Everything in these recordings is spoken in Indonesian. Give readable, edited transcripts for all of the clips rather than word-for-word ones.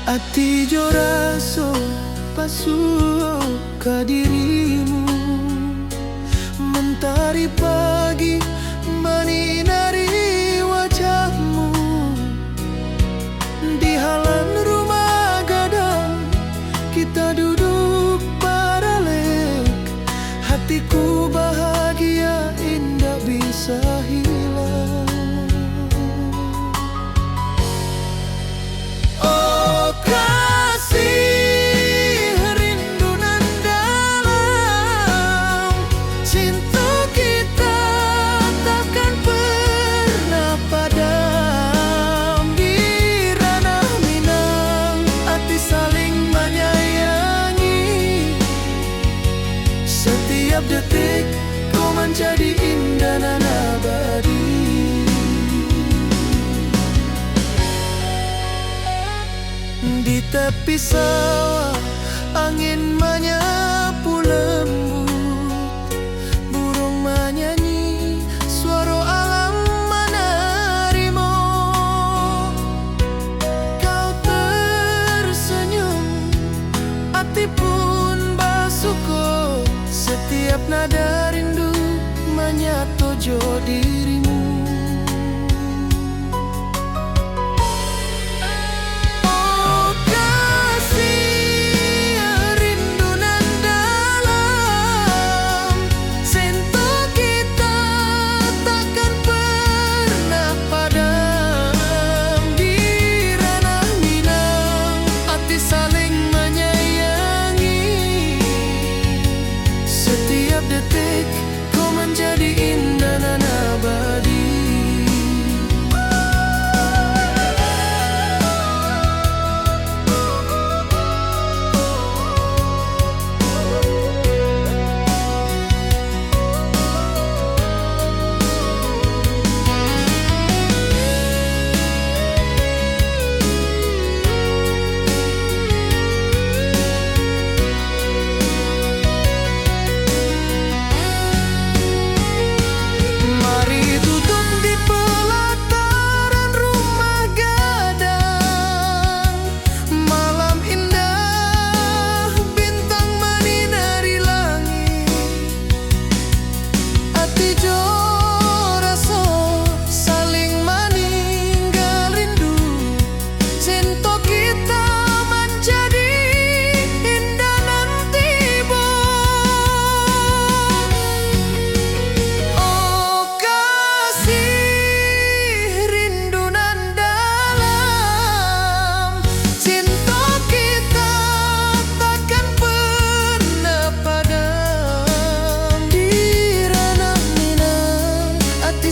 Ati jo raso pasuo ka dirimu, mentari pagi menyinari wajahmu. Di halaman rumah gadang kita duduk paralek, hatiku bahagia indah bisa hilang. Oh kasih, rindu nan dalam, cinta kita takkan pernah padam. Di ranah Minang hati saling menyayangi, setiap detik kau menjadi indah dan abadi. Di tepi sawah angin menyapu lembut, burung menyanyi, suara alam menerimu. Kau tersenyum, hati pun bersyukur, setiap nada rindu menyatu jo dirimu. Kau menjadi indah dan abadi.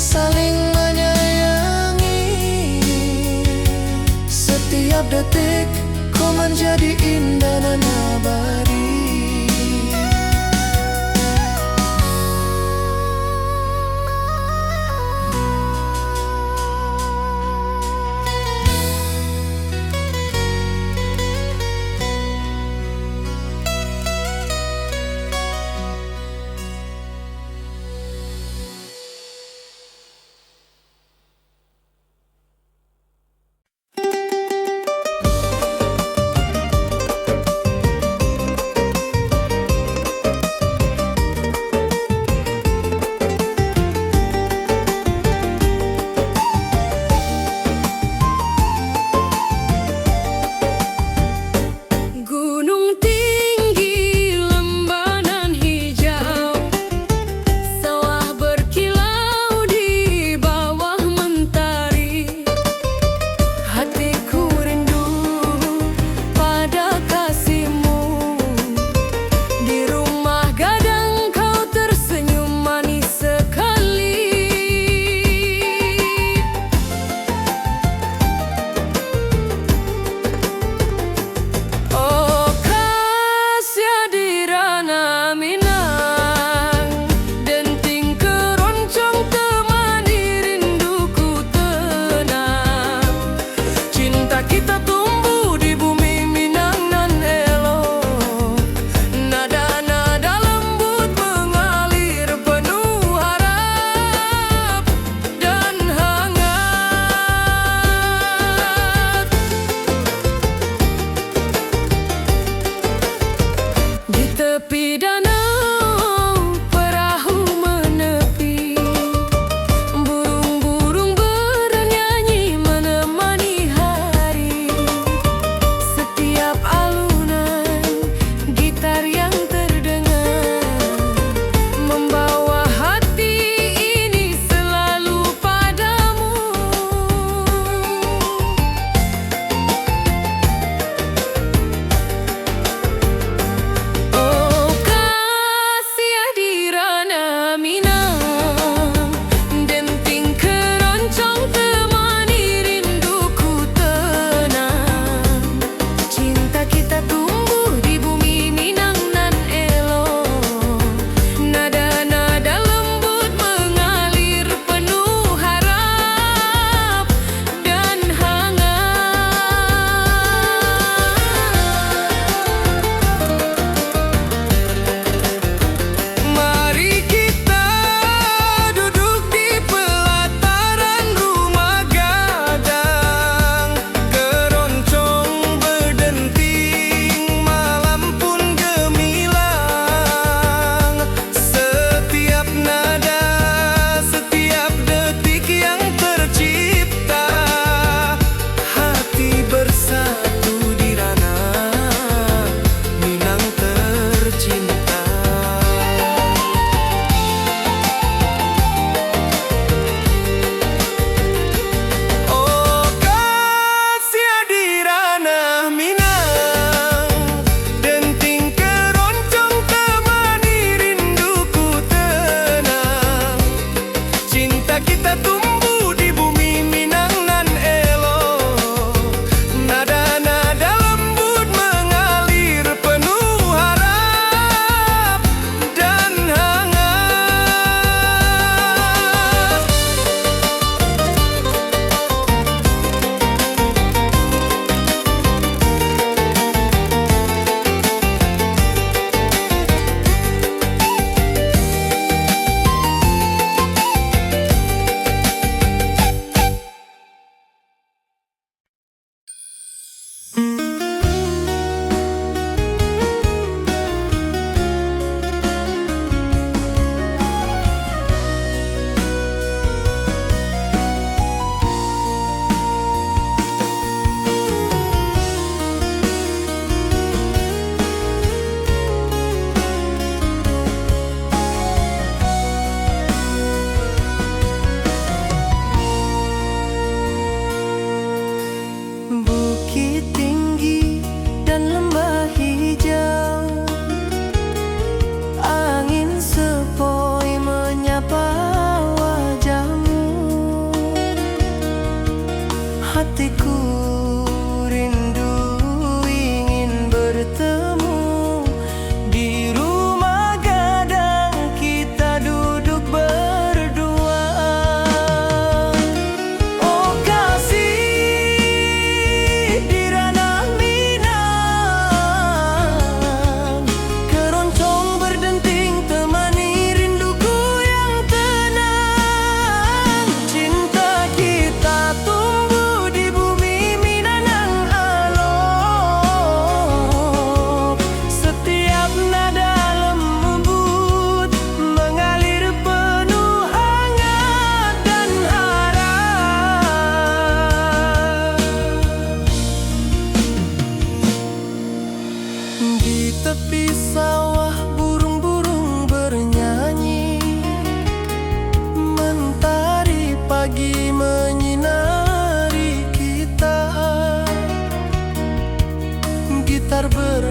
Saling menyayangi, setiap detik kau menjadi indah dan abadi.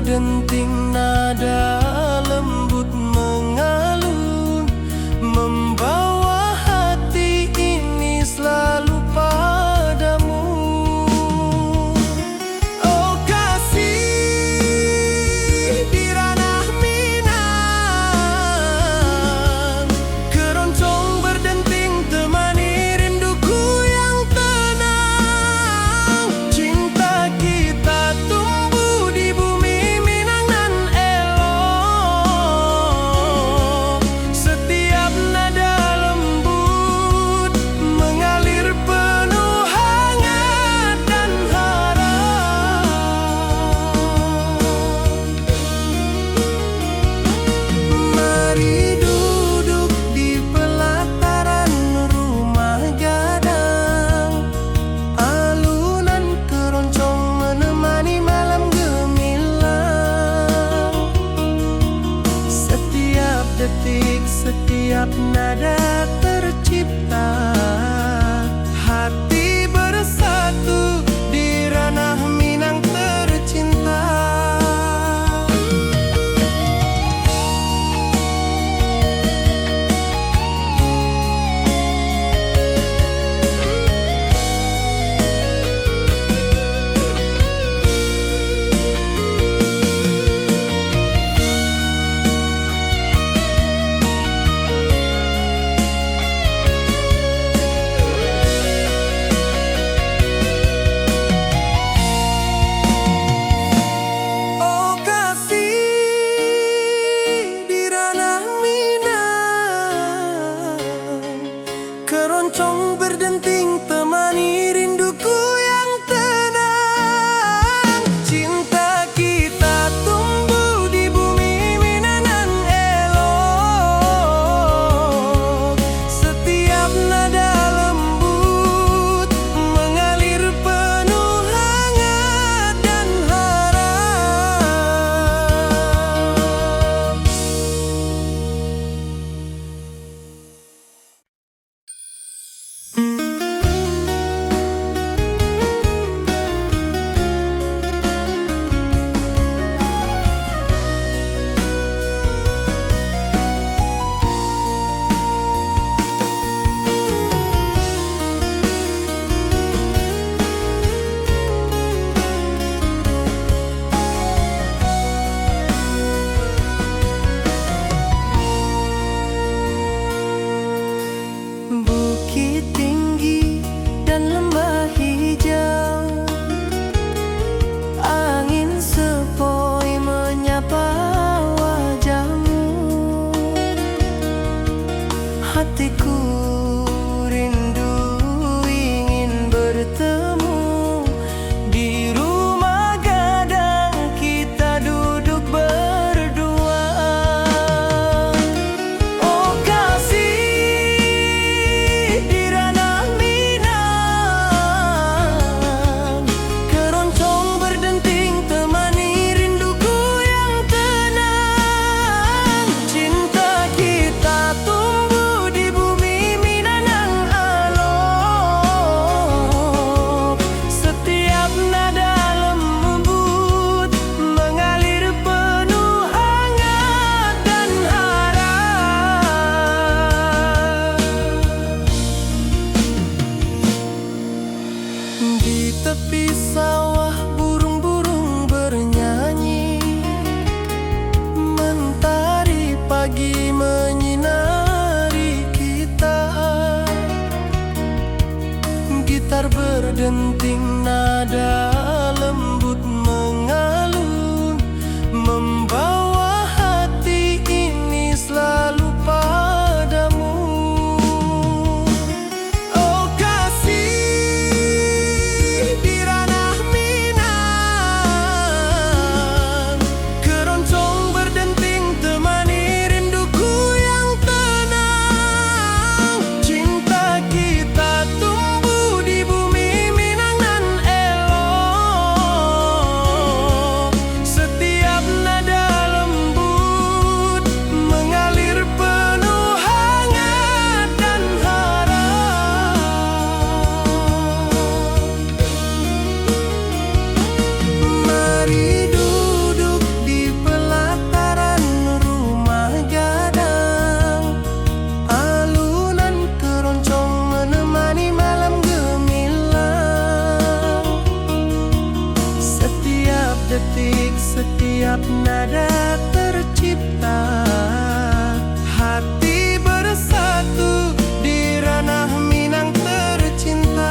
berdenting, nada lembut mengalun, membawa hati ini selalu padamu. Oh kasih di ranah Minang, keroncong berdenting temani rinduku yang tenang. Cinta kita tumbuh di bumi Minang nan elok. Setiap nada lembut mengalir penuh hangat dan harap. Mari duduk di pelataran rumah gadang, alunan keroncong menemani malam gemilang. Setiap detik, setiap nada tercipta, hati bersatu di ranah Minang tercinta. Oh kasih di ranah Minang, keroncong berdenting temani rinduku yang tenang. Cinta kita tumbuh di bumi Minang nan elok. Setiap nada lembut mengalir penuh hangat dan harap. Bukit tinggi dan lembah hijau, angin sepoi menyapa wajahmu. Hatiku rindu ingin bertemu di rumah gadang, kita duduk berdua. Oh kasih di ranah Minang, keroncong berdenting temani rinduku yang tenang. Cinta kita tumbuh di bumi Minang nan elok. Setiap nada lembut mengalir penuh hangat dan harap. Di tepi sawah burung-burung bernyanyi, mentari pagi menyinari kita. Gitar berdenting, nada lembut mengalun, membawa hati ini selalu padamu. Oh kasih di ranah Minang, keroncong berdenting temani rinduku yang tenang. Cinta kita tumbuh di bumi Minang nan setiap nada tercipta. Hati bersatu di ranah Minang tercinta.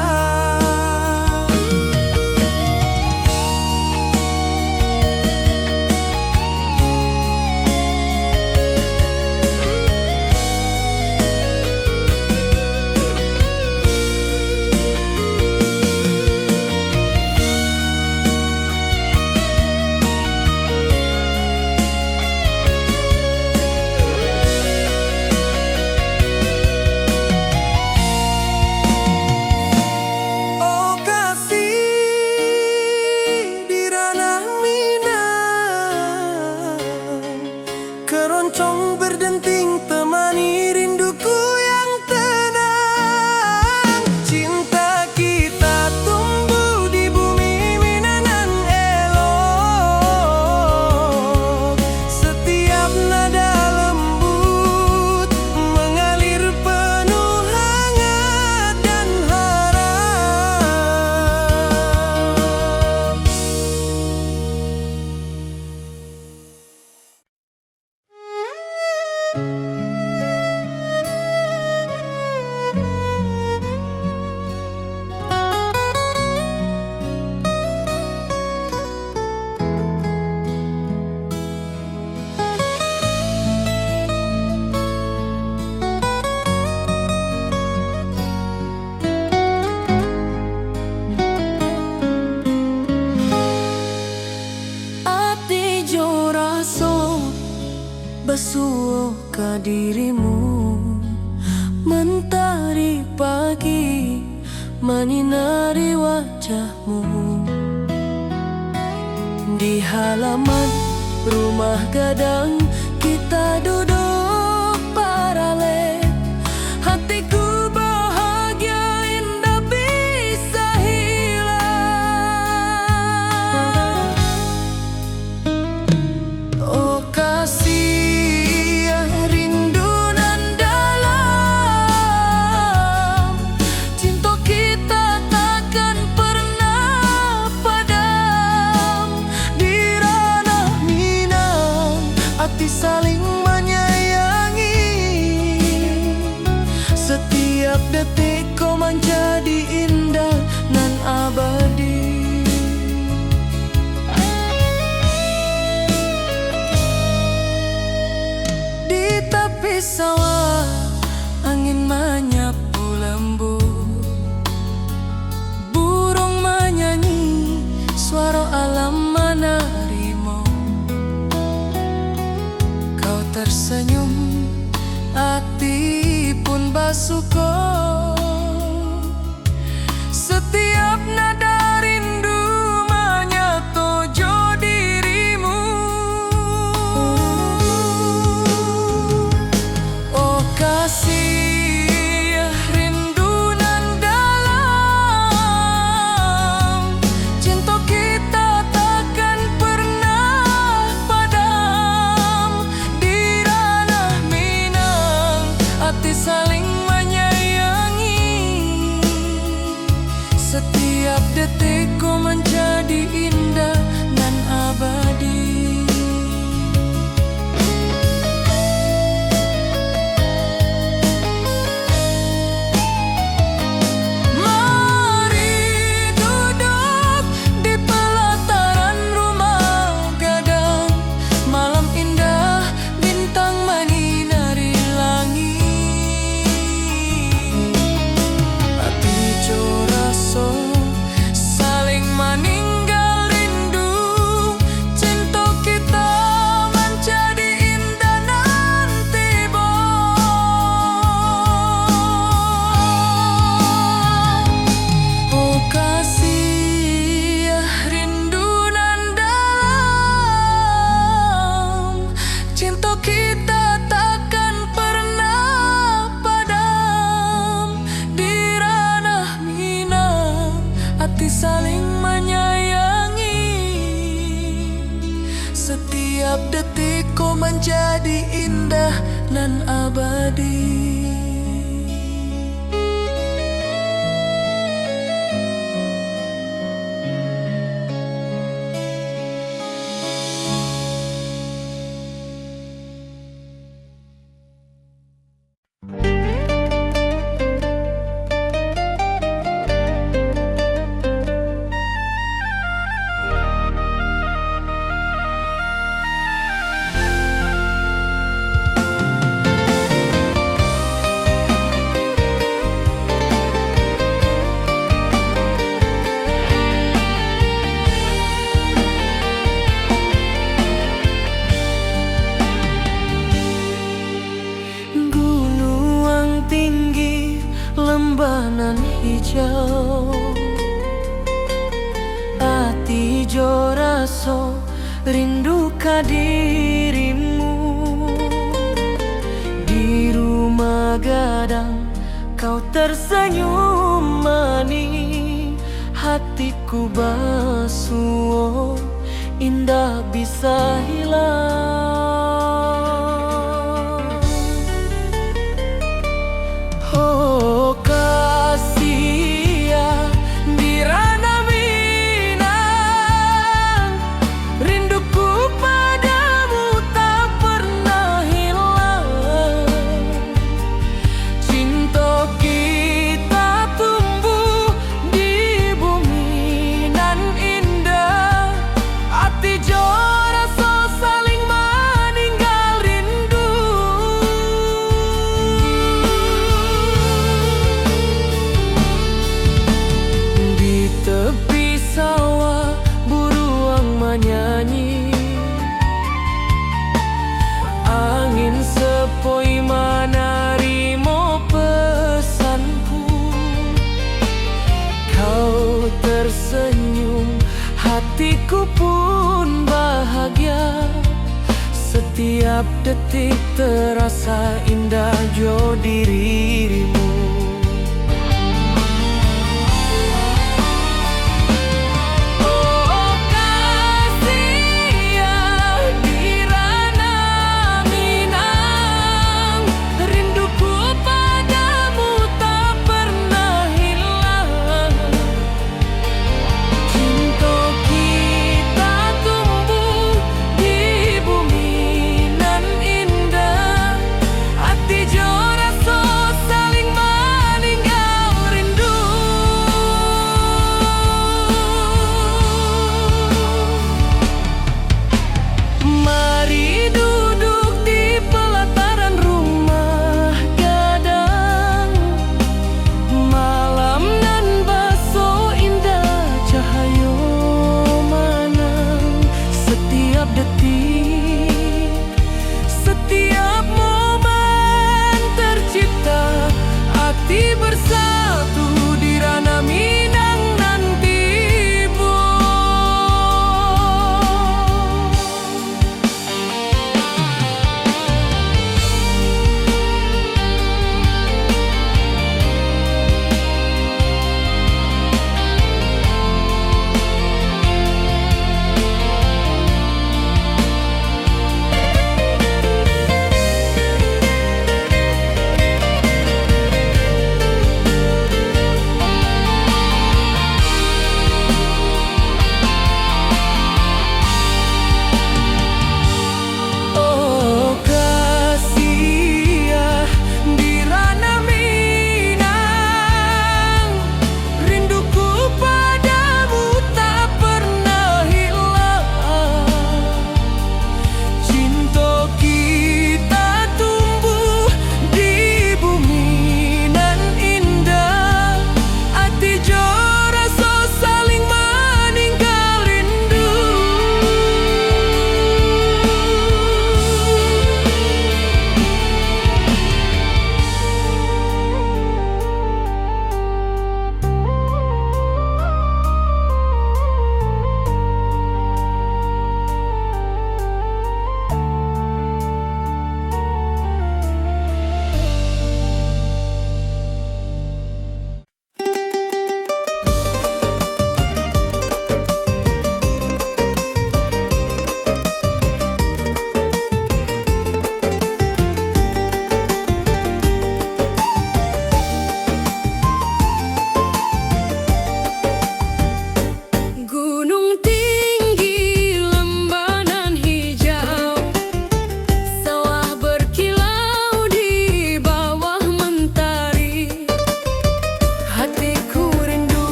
Keroncong berdenting temani rinduku yang tenang. Cinta kita tumbuh di bumi Minang elok. Setiap nada lembut mengalir penuh hangat dan harap. Ati jo raso basuh ke dirimu, mentari pagi menyinari wajahmu. Di halaman rumah gadang kita duduk paralel. Hatiku bahagia indah bisa hilang. Oh kasih rindu nan dalam, cinta kita takkan pernah padam. Di ranah Minang hati saling menyayangi. Setiap detik kau menjadi indah nan abadi. Di tepi sawah angin menyapu lembut, burung menyanyi, suara alam menerimu. Kau tersenyum, hati pun basuh. Setiap nada rindu menyatu jo dirimu. Oh kasih rindu nan dalam, cinta kita takkan pernah padam. Di ranah Minang hati saling menyayangi. Setiap detikku menjadi indah nan abadi. Mari duduk di pelataran rumah gadang. Malam indah bintang menyinari langit. Hati jo raso saling meninggal di hijau. Ati jo raso rindu ka dirimu. Di rumah gadang kau tersenyum manis, hatiku basuh indah bisa hilang. Oh kasih ya di ranah Minang, rinduku padamu tak pernah hilang. Cinta kita tumbuh di bumi nan indah, hati jo rasa saling meninggal rindu. Di tepi sawah buruang menyanyi, angin sepoi menarimo pesanku. Kau tersenyum, hatiku pun bahagia. Setiap detik terasa indah jo dirimu. Oh kasih ya di ranah Minang, rinduku padamu tak pernah hilang. Cinta kita tumbuh di bumi nan indah, hati jo rasa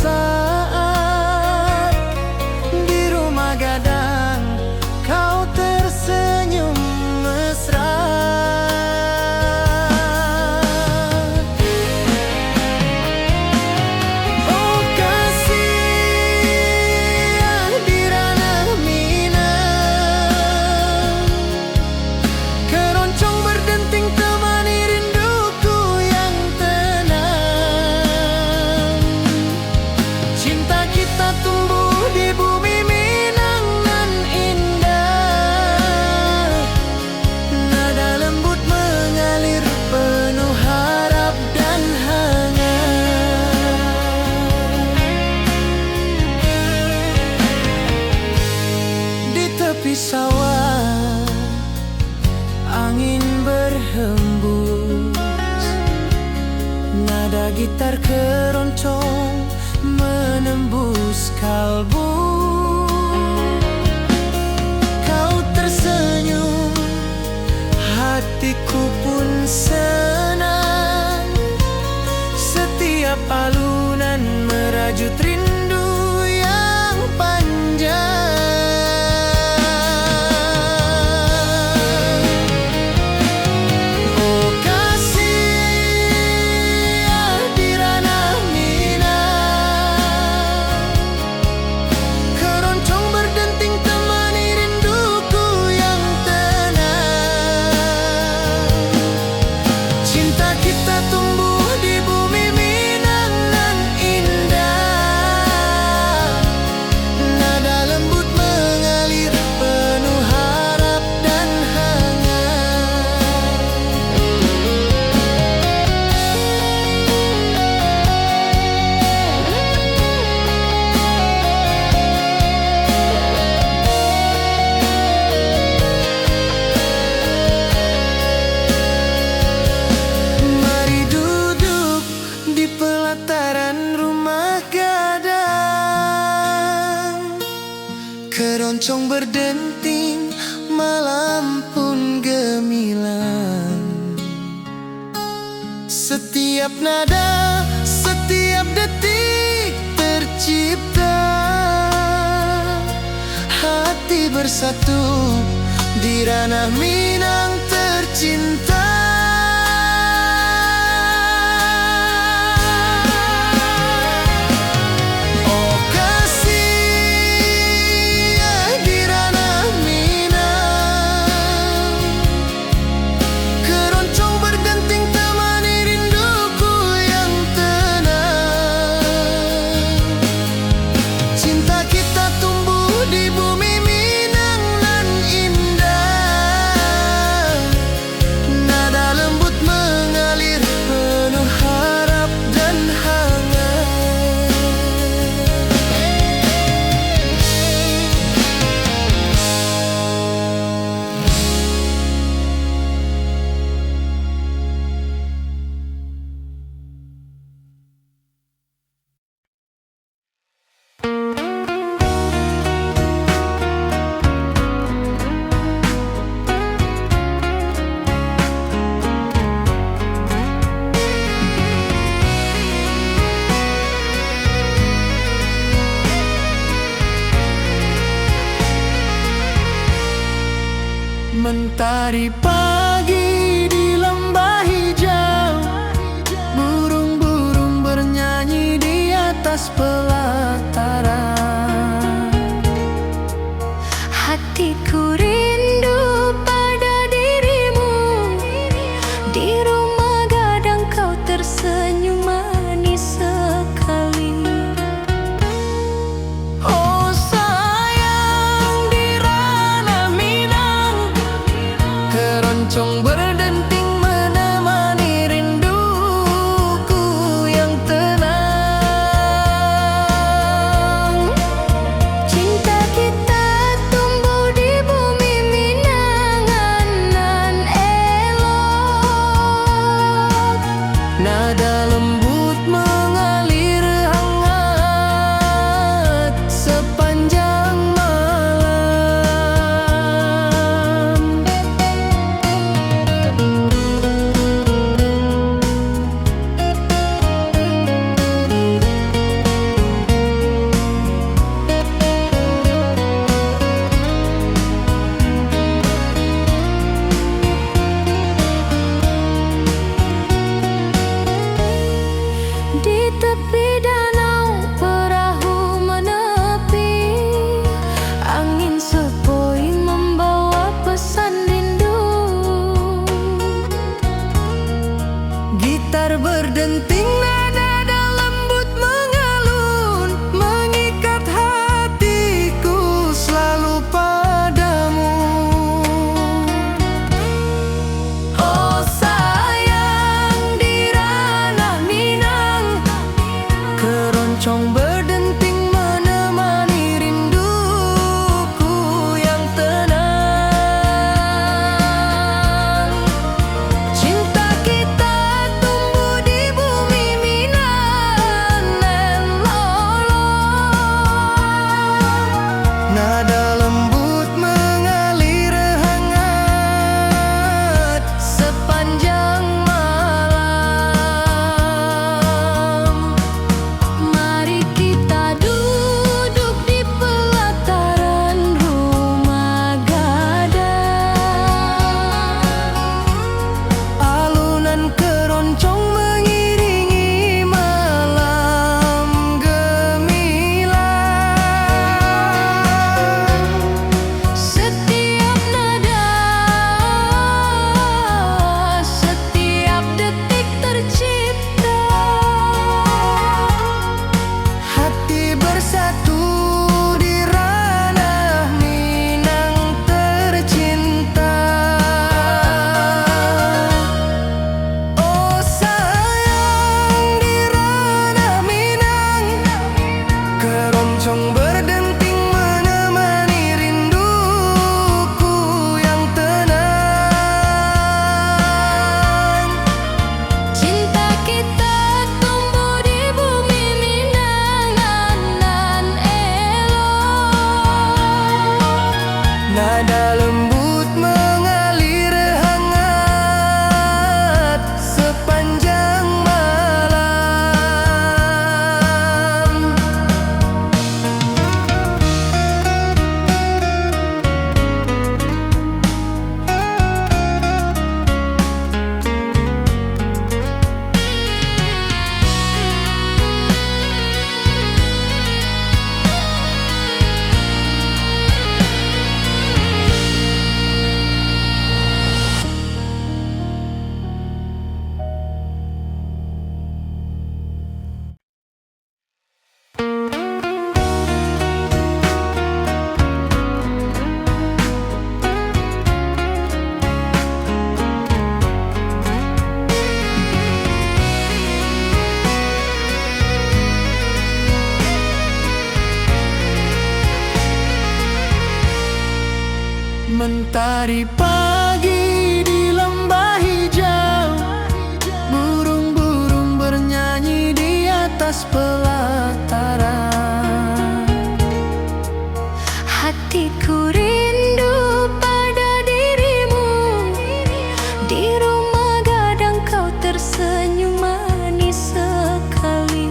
saat di rumah gadang kau tersenyum mesra. Oh kasih di ranah Minang, keroncong berdenting temani rinduku yang tenang. Cinta kita tumbuh di bumi Minang nan indah, nada lembut mengalir penuh harap dan hangat. Di tepi sawah angin berhembus, nada gitar keroncong menembus kalbu. Kau tersenyum, hatiku pun senang. Setiap alunan merajut rindu yang panjang. Oh kasih di ranah Minang, keroncong berdenting temani rinduku yang tenang. Cinta kita tumbuh di bumi Minang nan indah, nada lembut mengalir penuh harap dan hangat. Mari duduk di pelataran rumah gadang, keroncong berdenting malam pun gemilang. Setiap nada, setiap detik tercipta, hati bersatu di ranah Minang tercinta. Oh kasih di ranah Minang, keroncong berdenting temani rinduku yang tenang. Cinta kita tumbuh di bumi Minang nan indah, nada lembut mengalir penuh harap dan hangat. Mentari pagi di lembah hijau, burung-burung bernyanyi di atas pelataran. Hatiku rindu pada dirimu, di rumah gadang kau tersenyum manis sekali. Oh sayang di ranah Minang, keroncong berdenting menemani rinduku yang tenang. Cinta kita tumbuh di bumi Nada lembut mengalir hangat sepanjang malam. Mentari pagi di lembah hijau, burung-burung bernyanyi di atas pelataran. Hatiku rindu pada dirimu, di rumah gadang kau tersenyum manis sekali.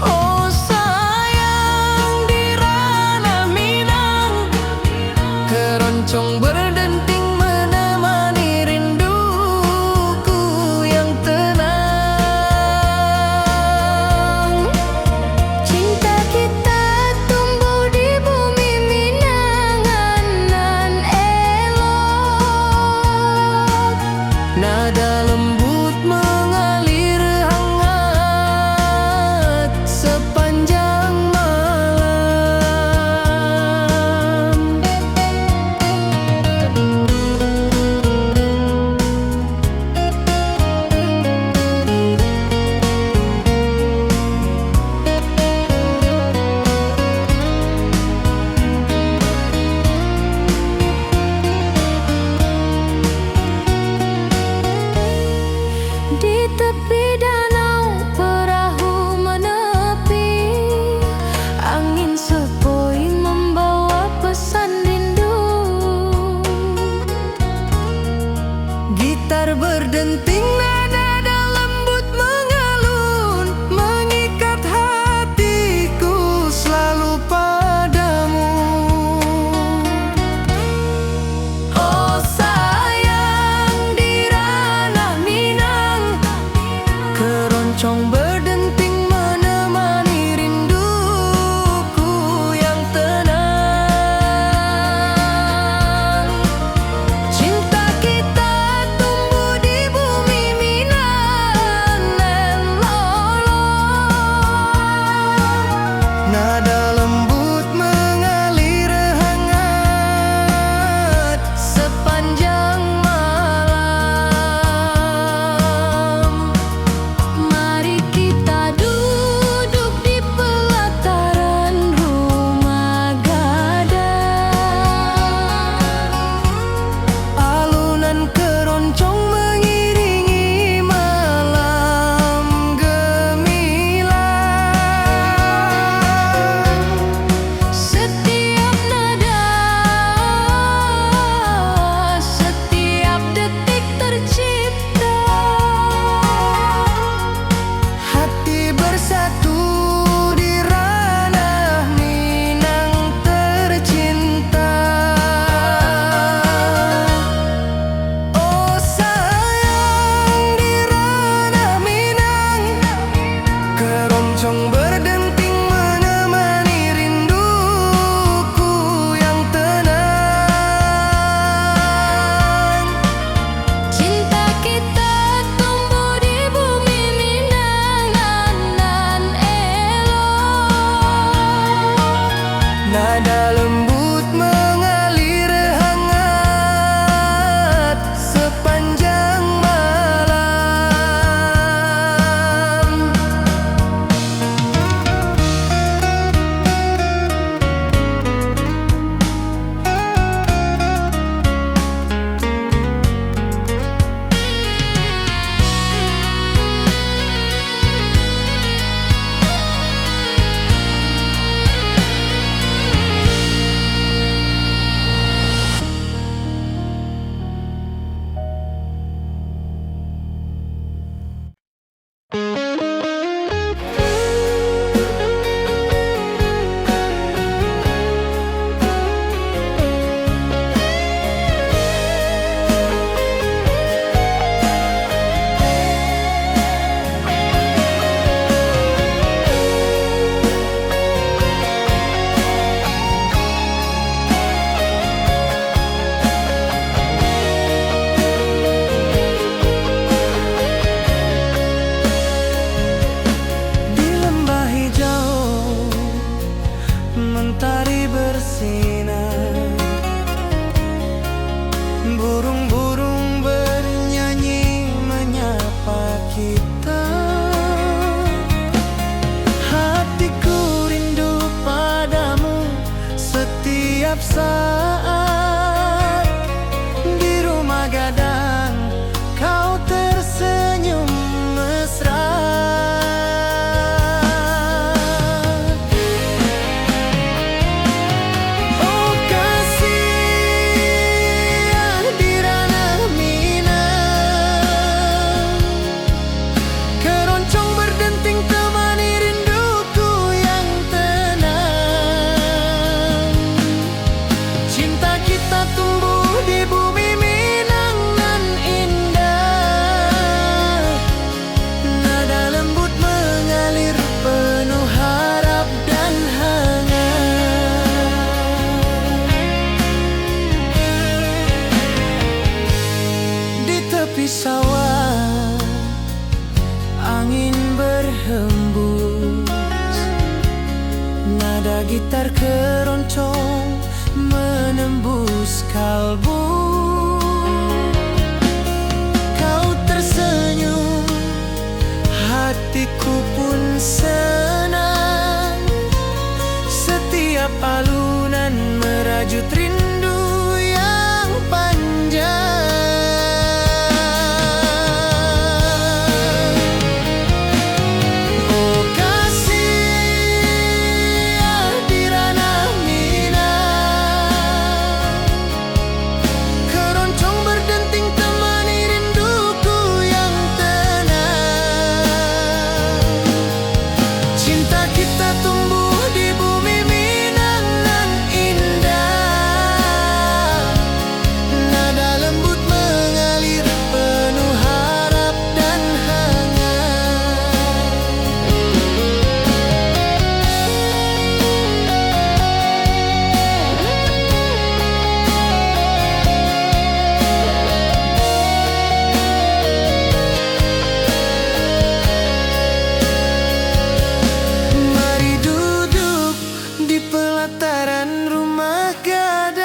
Oh sayang, di ranah Minang keroncong berdenting menemani rinduku yang tenang. Cinta kita tumbuh di bumi Minangan nan elok. Nada lembut mengalir hangat sepanjang malam. saat di rumah gadang kau tersenyum mesra. Oh kasih di ranah Minang, keroncong berdenting temani rinduku yang tenang. Cinta kita tumbuh di bumi Minang nan indah, nada lembut mengalir penuh harap dan hangat. Di tepi sawah angin berhembus, nada gitar keroncong menembus kalbu. Kau tersenyum, hatiku pun senang. Setiap alunan merajut rindu yang panjang. Oh kasih di ranah Minang, keroncong berdenting temani rinduku yang tenang. Cinta kita tumbuh di bumi Minang nan indah, nada lembut mengalir penuh harap dan hangat. Mari duduk di pelataran rumah gadang,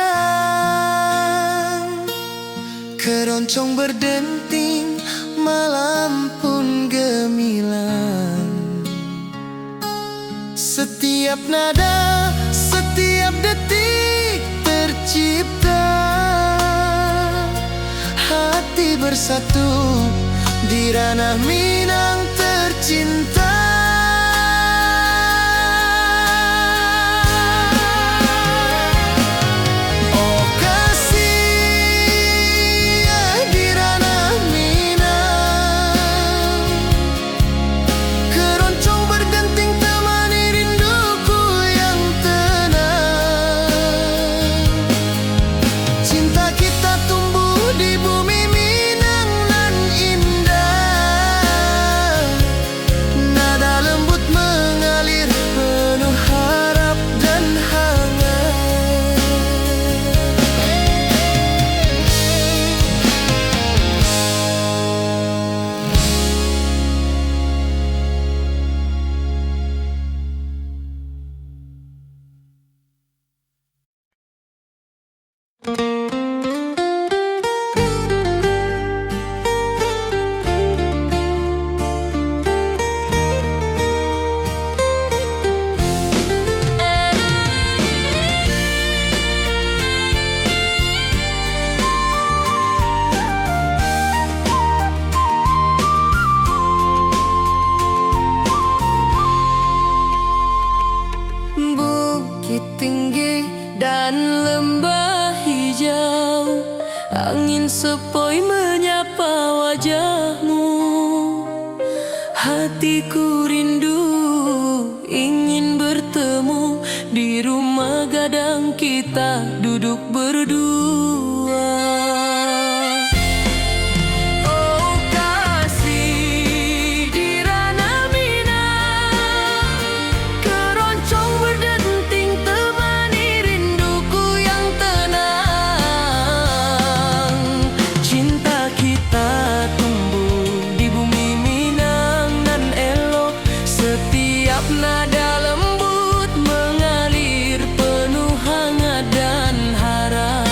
keroncong berdenting, malam pun gemilang. Setiap nada, setiap detik tercipta, hati bersatu di ranah Minang tercinta. Oh kasih di ranah Minang, keroncong berdenting temani rinduku yang tenang. Cinta kita tumbuh di bumi Minang nan indah, nada lembut mengalir penuh harap dan hangat. Bukit tinggi dan lembah hijau, angin sepoi menyapa wajahmu. Hatiku rindu ingin bertemu di rumah gadang kita duduk berdua. Oh kasih di ranah Minang, keroncong berdenting temani rinduku yang tenang. Cinta kita tumbuh di bumi Minang nan elok, setiap nada lembut mengalir penuh hangat dan harap.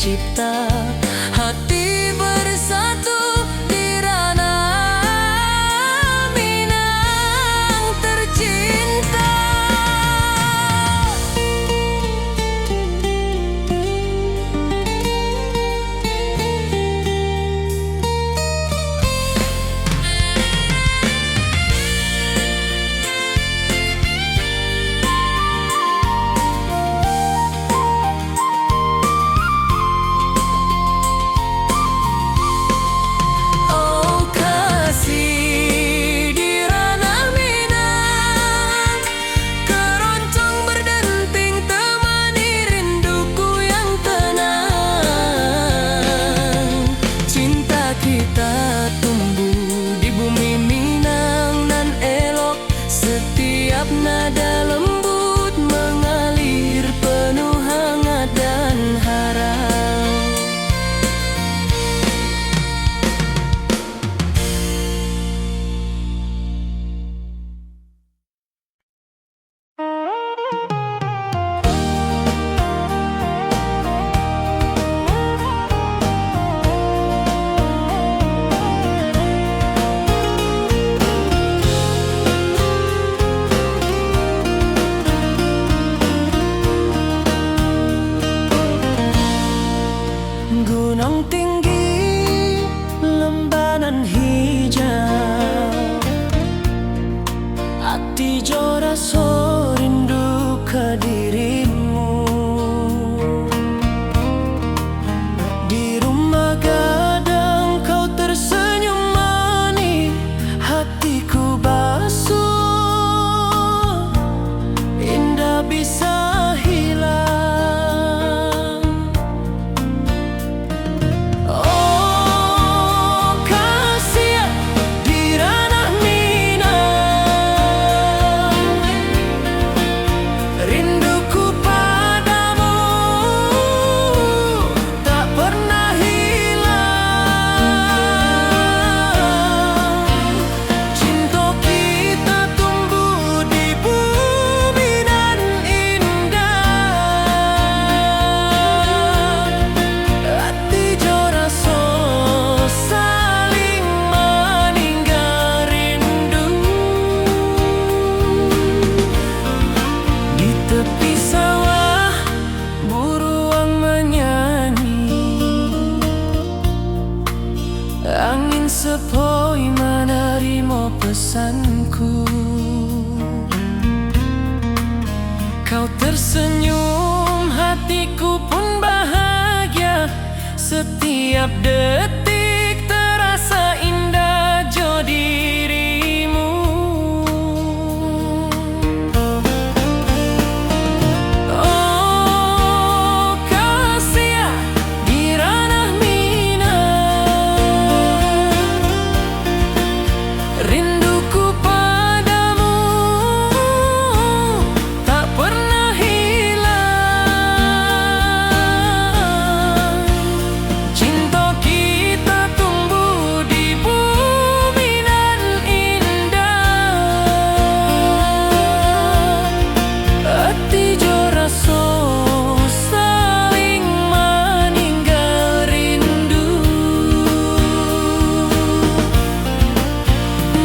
tercipta, hati bersatu di ranah Minang tercinta. Nada lembut mengalir penuh hangat dan harap. Gunung tinggi, lembanan hijau, hati jora so rindu ke dirimu. Di rumah gadang kau tersenyum manis, hatiku basuh, indah bisa hilang. Angin sepoi menerima pesanku. Kau tersenyum, hatiku pun bahagia. Setiap detik terasa indah jo dirimu. Oh kasih di ranah rinduku padamu tak pernah hilang. Cinta kita tumbuh di bumi nan indah, hati jo rasa saling meninggal rindu.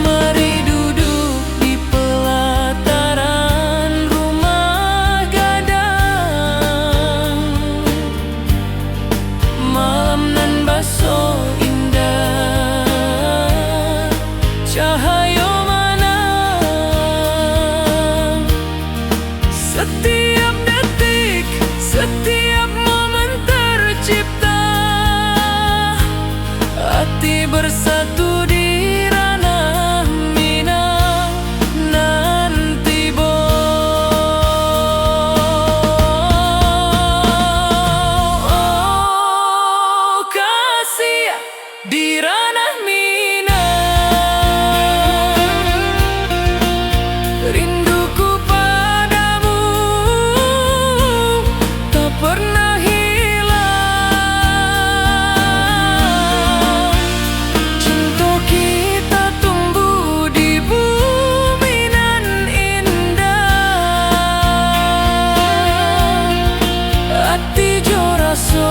Mari duduk di pelataran rumah gadang, malam nan baso indah, cahaya mana setiap detik, setiap momen tercipta, hati bersatu di ranah Minang nanti bo. Oh kasih di ranah Minang, rinduku padamu tak pernah hilang. Cinta kita tumbuh di bumi nan indah, hati jo rasa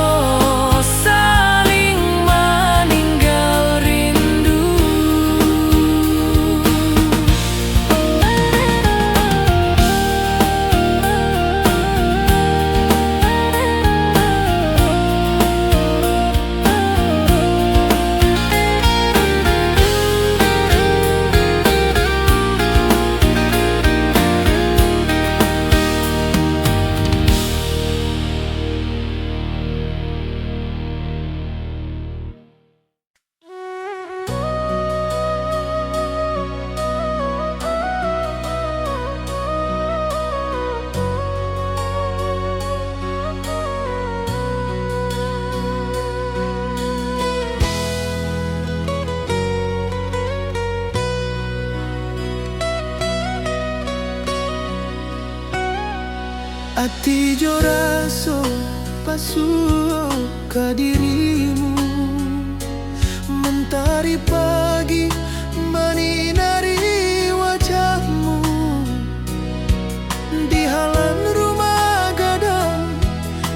Ati jo raso pasuo ka dirimu, mentari pagi menyinari wajahmu. Di halaman rumah gadang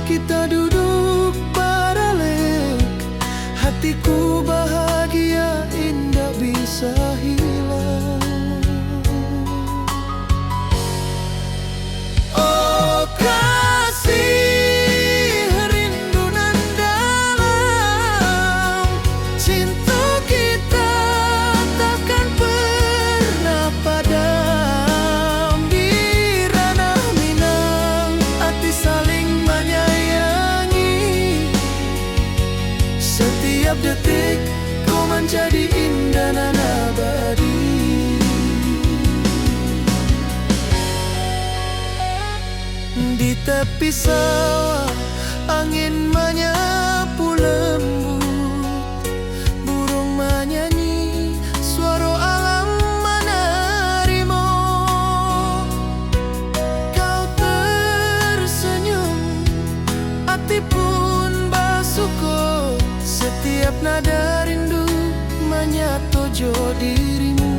kita duduk paralel, hatiku bahagia indah bisa hilang. Oh kasih, rindu nan dalam, cinta kita takkan pernah padam. Di ranah Minang, hati saling menyayangi. Setiap detik kau menjadi indah dan abadi. Di tepi sawah angin menyapu lembut, burung menyanyi, suara alam menerimu. Kau tersenyum, hati pun bersyukur. Setiap nada rindu menyatu jo dirimu.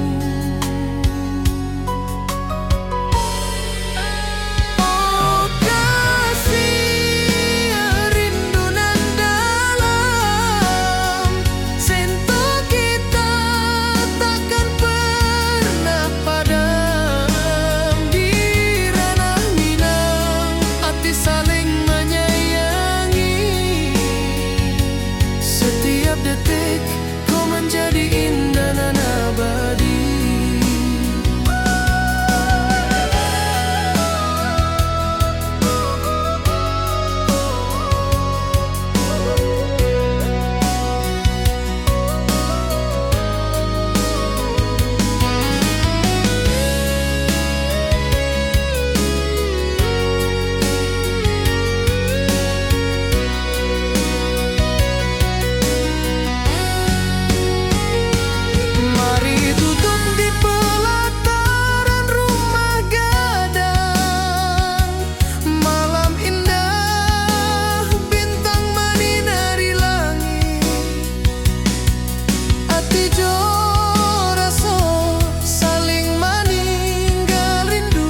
Oh kasih, rindu nan dalam, cinta kita takkan pernah padam. Di ranah Minang, hati saling menyayangi. Setiap detik kau menjadi indah dan abadi. Mari duduk di pelataran rumah gadang, malam indah bintang menyinari langit. Hati jo rasa saling meninggal rindu,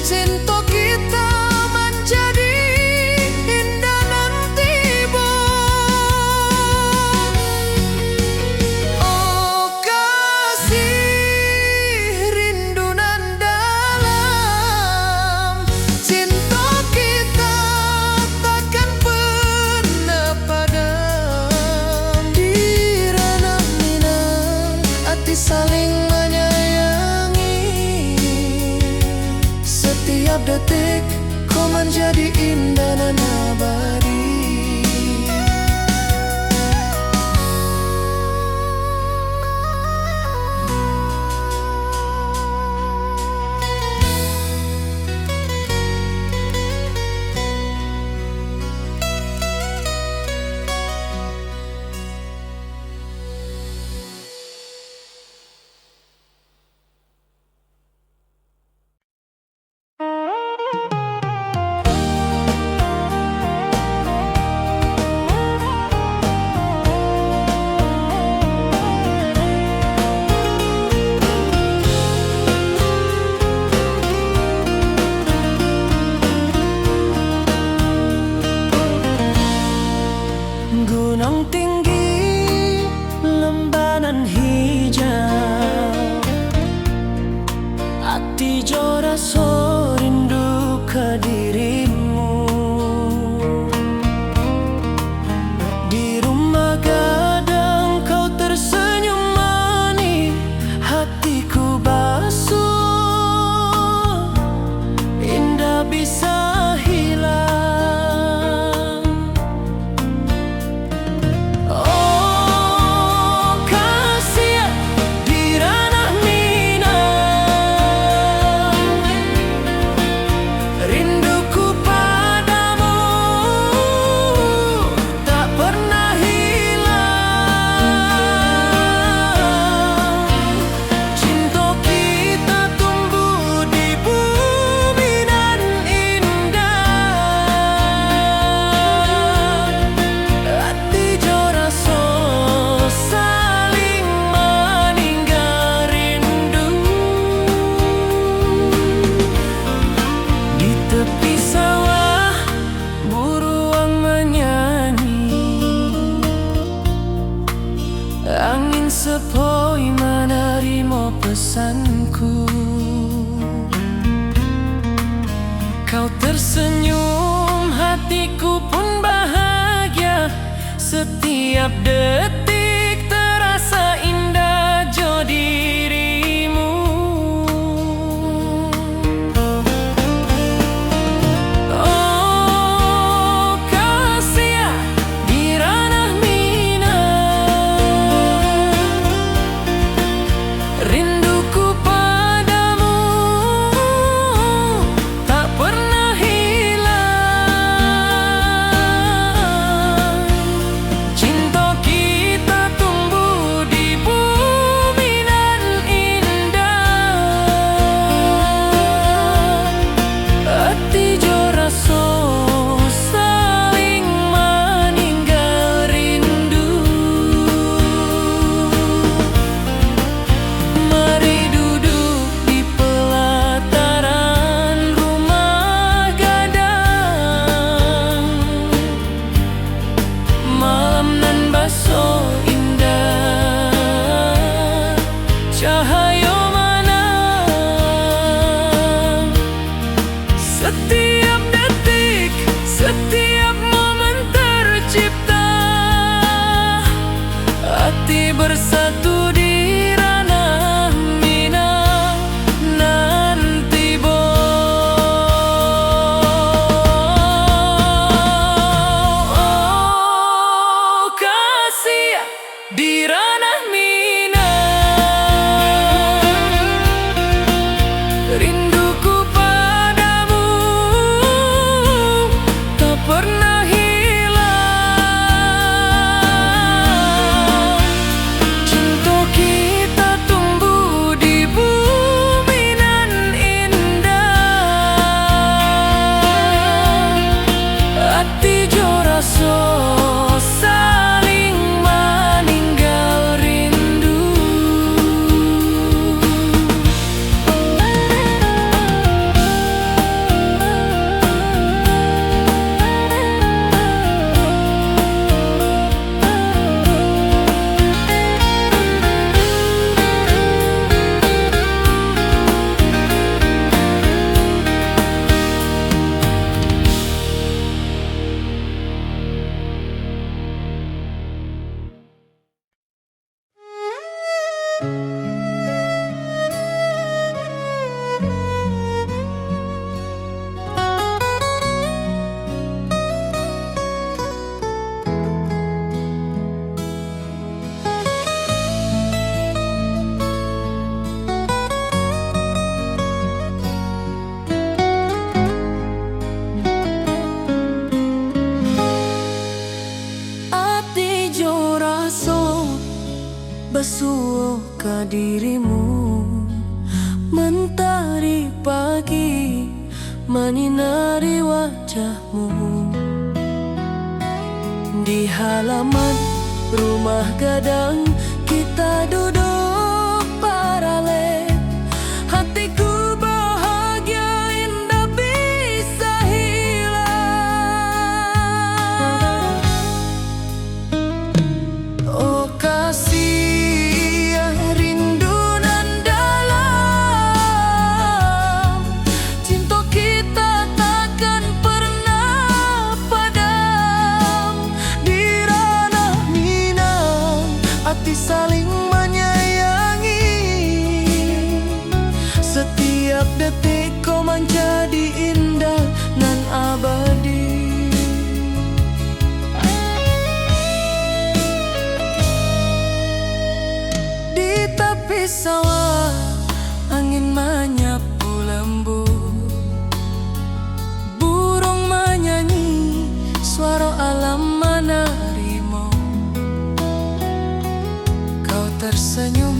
cinta kita menjadi indah nanti bo. Oh kasih, rindu nan dalam, cinta kita takkan pernah padam. Di ranah Minang, hati saling menyayangi. Setiap detik kau menjadi indah dan abadi. sepoi menerima pesanku. Kau tersenyum, hatiku pun bahagia. Setiap detik terasa indah jo dirimu. Oh kasih di ranah minang, rinduku padamu tak pernah hilang. Cinta kita tumbuh di bumi nan indah. Hati jo rasa saling meninggal rindu. Mari duduk di pelataran rumah gadang. Malam nan baso indah, cahaya menang. Setiap detik, setiap momen tercipta. Hati bersatu di ranah minang. Nanti oh kasih di ranah minang, rinduku padamu tak pernah hilang. Cinta kita tumbuh di bumi nan indah. Hati jo rasa saling meninggal rindu. Ati jo rasa basuh ke dirimu. Mentari pagi menyinari wajahmu. Di halaman rumah gadang kita duduk paralel. Hatiku bahagia indah bisa hilang. Oh kasih rindu nan dalam. Cinta kita takkan pernah padam. Di ranah minang hati saling menyayangi. Setiap detik kau menjadi indah nan abadi. Di tepi sawah angin menyapu lembut. Burung menyanyi, suara alam menerima. Kau tersenyum,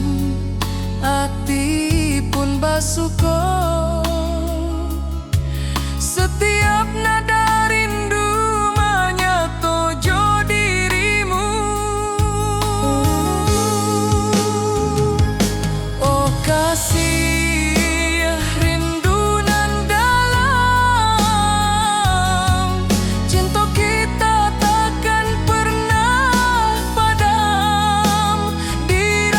hati pun basuh. Setiap nada rindu menyatu jo dirimu. Oh kasih rindu nan dalam. Cinta kita takkan pernah padam. Di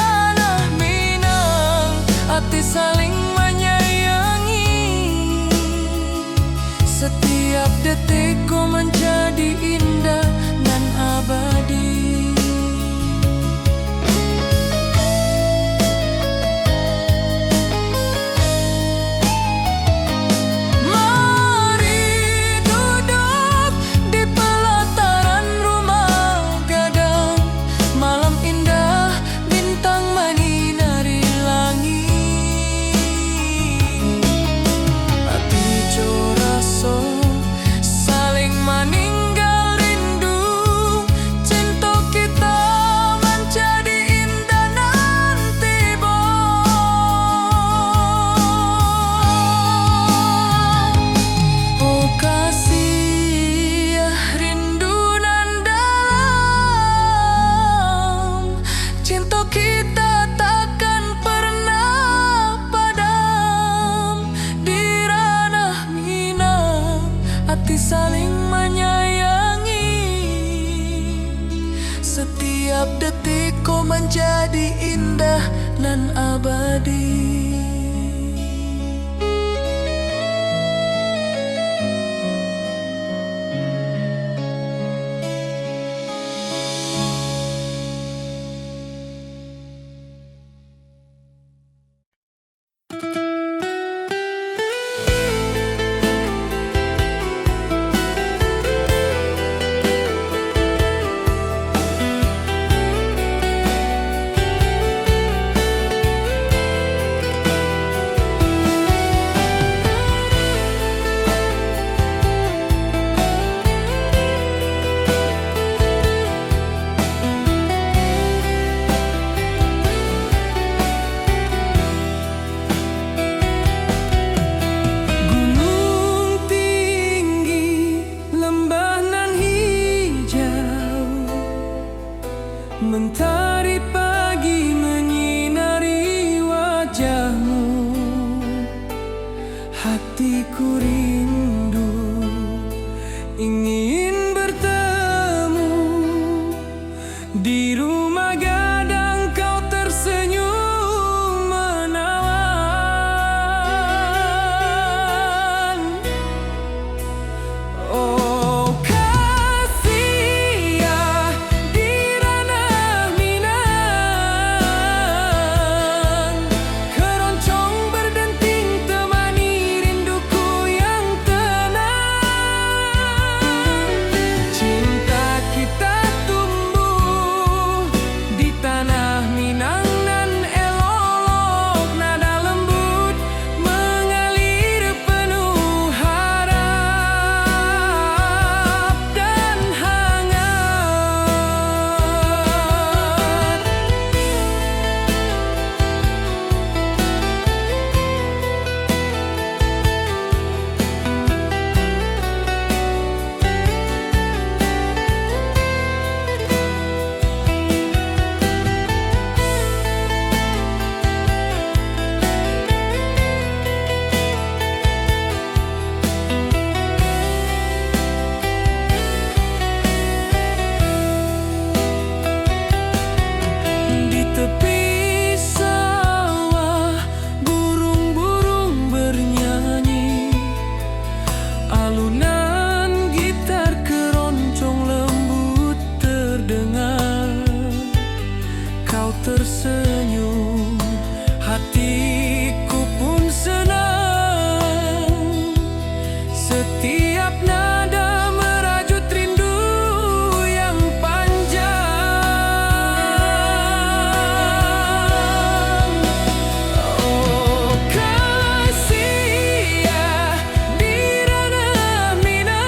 Matahari pagi menyinari wajahmu, hatiku rindu ingin bertemu. Di rumah gadang kau tersenyum menawan. Oh kasih ya di ranah Minang, keroncong berdenting temani rinduku yang tenang. Cinta kita tumbuh di tanah Minang nan elok, nada lembut mengalir penuh harap dan hangat. Di tepi sawah burung-burung bernyanyi, alunan gitar keroncong lembut terdengar. Kau tersenyum, hatiku pun senang. Setiap nada merajut rindu yang panjang. Oh kasih ya di ranah Minang,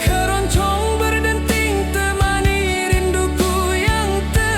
keroncong berdenting temani rinduku yang tenang.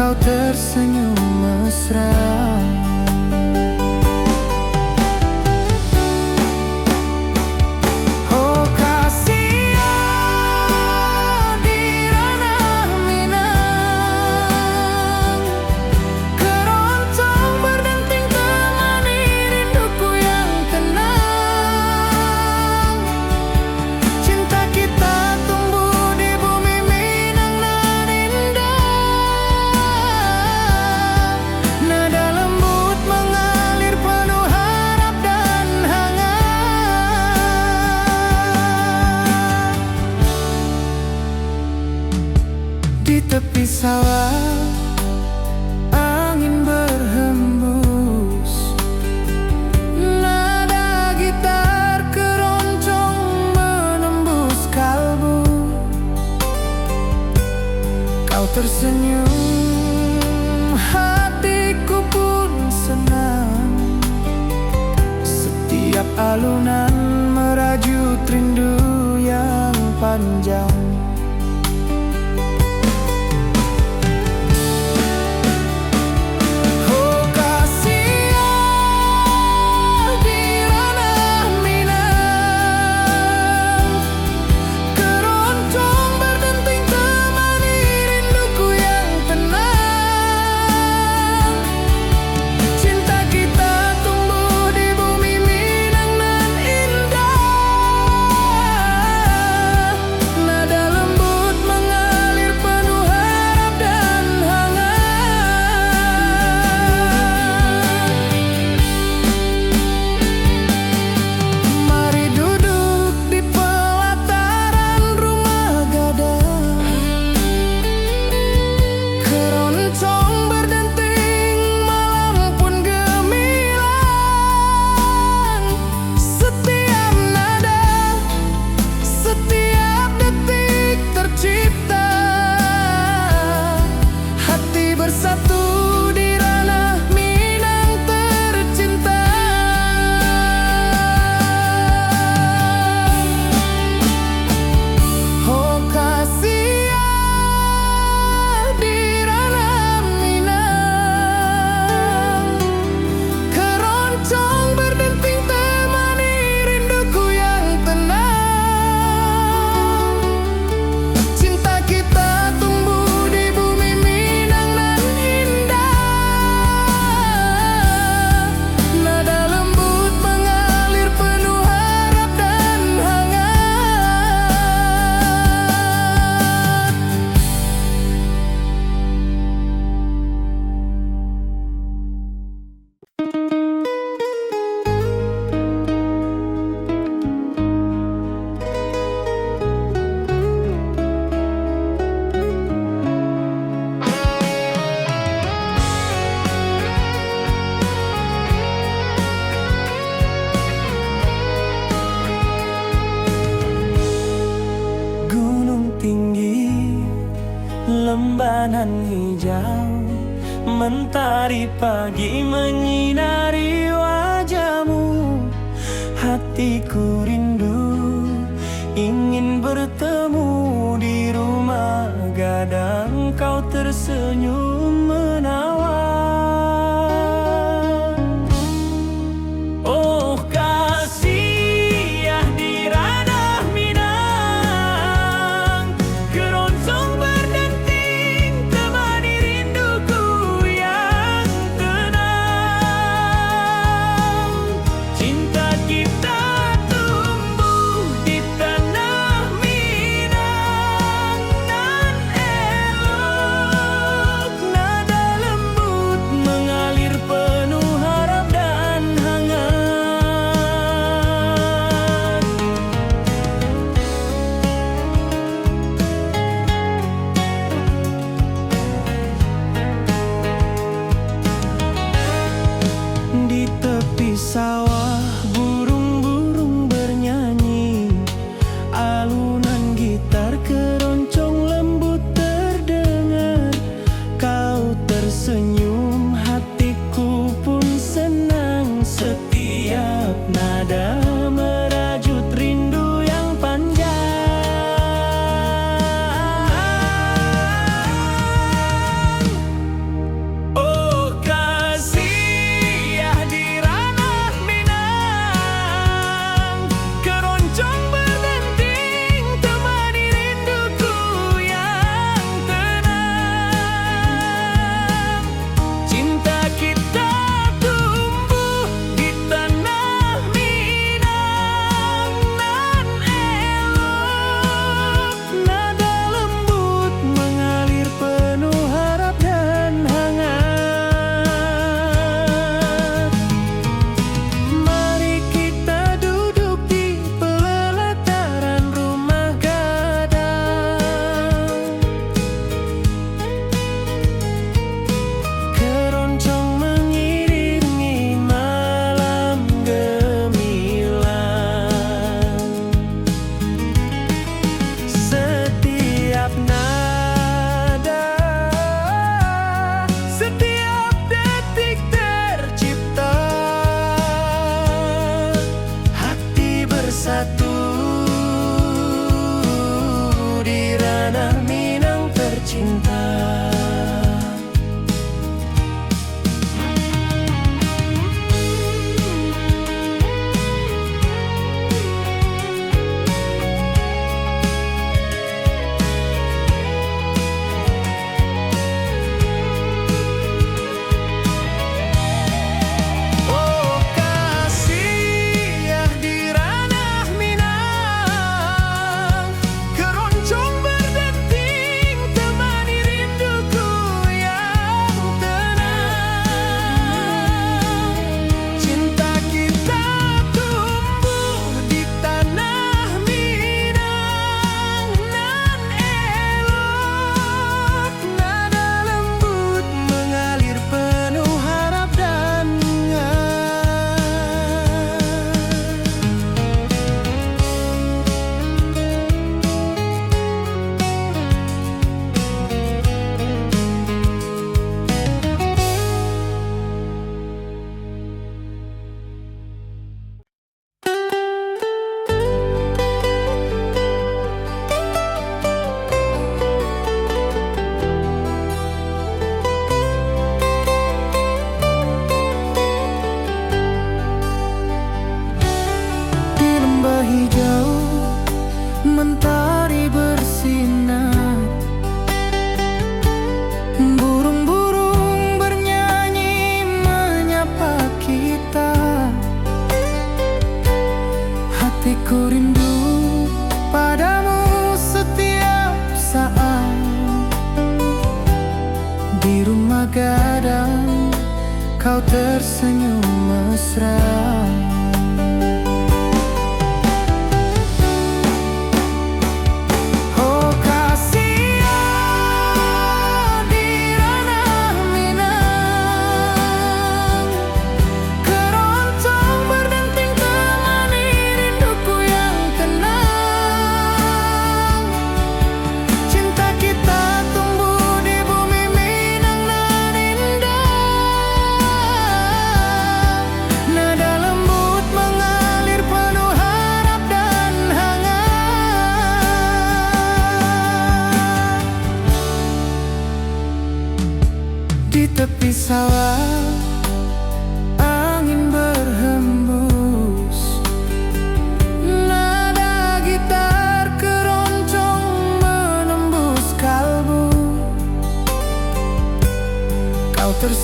kau tersenyum mesra. Oh kasihan di ranah Minang, keroncong berdenting temani rinduku yang tenang. Cinta kita tumbuh di bumi Minang nan indah. Nada lembut mengalir penuh harap dan hangat. Di tepi sawah angin berhembus, nada gitar keroncong menembus kalbu. Kau tersenyum, hatiku pun senang. Setiap alunan merajut rindu yang panjang. Oh kasihan di ranah Minang, keroncong berdenting temani rinduku yang tenang. Cinta kita tumbuh di bumi Minang nan indah. Nada lembut mengalir penuh harap dan hangat. Mari duduk di pelataran rumah gadang, keroncong berdenting malam pun gemilang. Setiap nada, setiap detik tercipta, hati bersatu di ranah Minang tercinta. Oh kasihan di ranah Minang, keroncong berdenting temani rinduku yang tenang. Cinta kita tumbuh di bumi Minang nan indah. Nada lembut mengalir penuh harap dan hangat. Gunung tinggi, lembanan hijau, mentari pagi menyinari wajahmu. Hatiku rindu ingin bertemu di rumah gadang. Kau tersenyum menawan. Oh kasihan di ranah Minang, keroncong berdenting temani rinduku yang tenang. Cinta kita tumbuh di tanah Minang nan elok. Nada lembut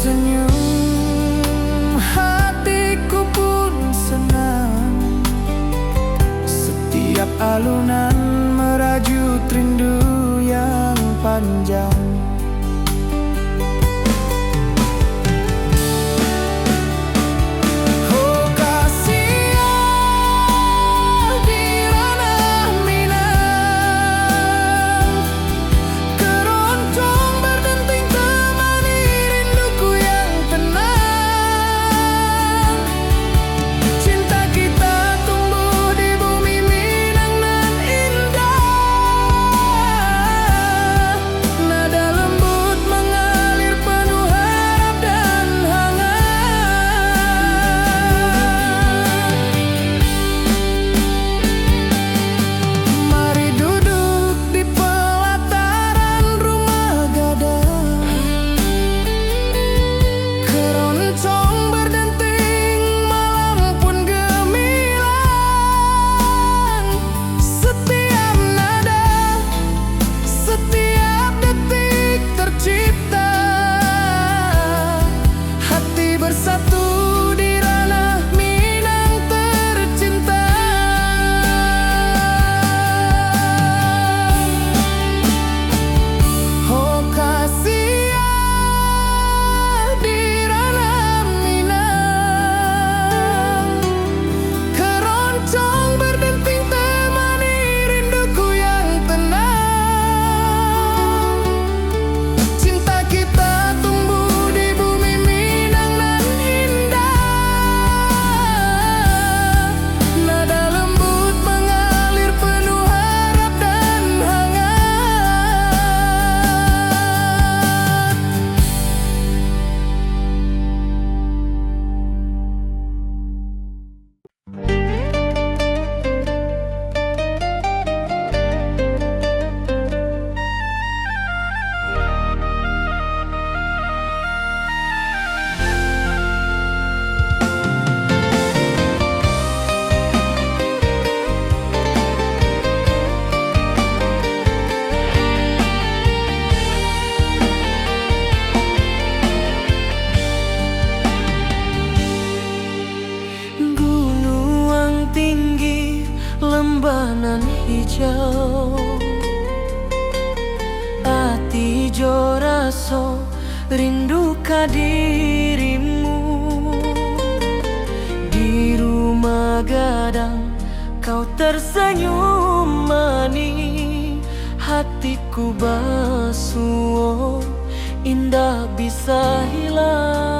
tersenyum, hatiku pun senang. Setiap alunan merajut rindu yang panjang. Lembanan hijau, ati jo raso rindu ka dirimu. Di rumah gadang kau tersenyum manis, hatiku basuh indah bisa hilang.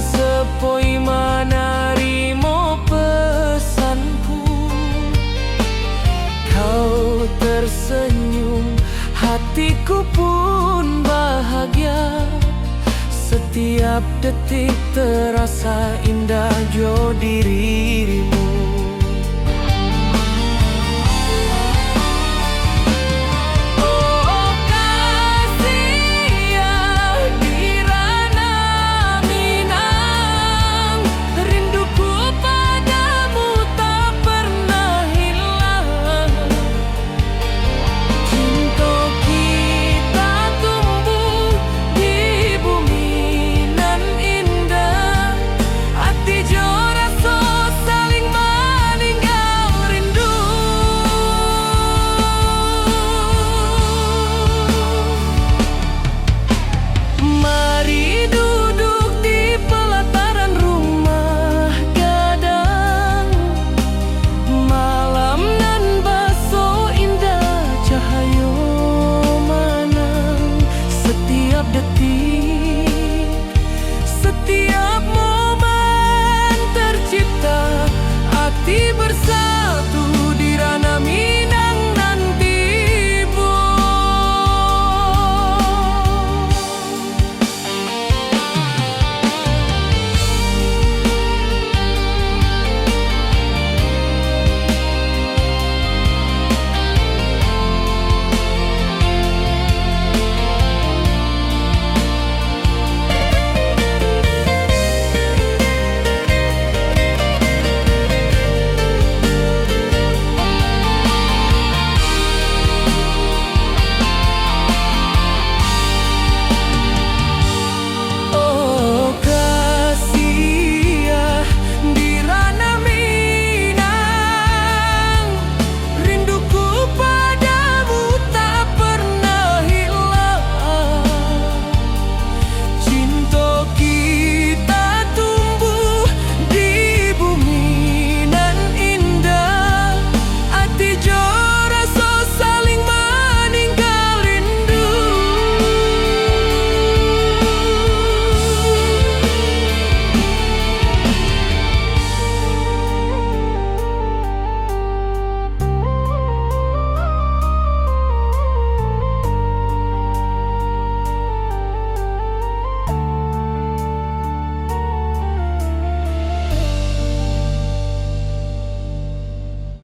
Sepoi menarimo pesanku, kau tersenyum, hatiku pun bahagia. Setiap detik terasa indah jo dirimu.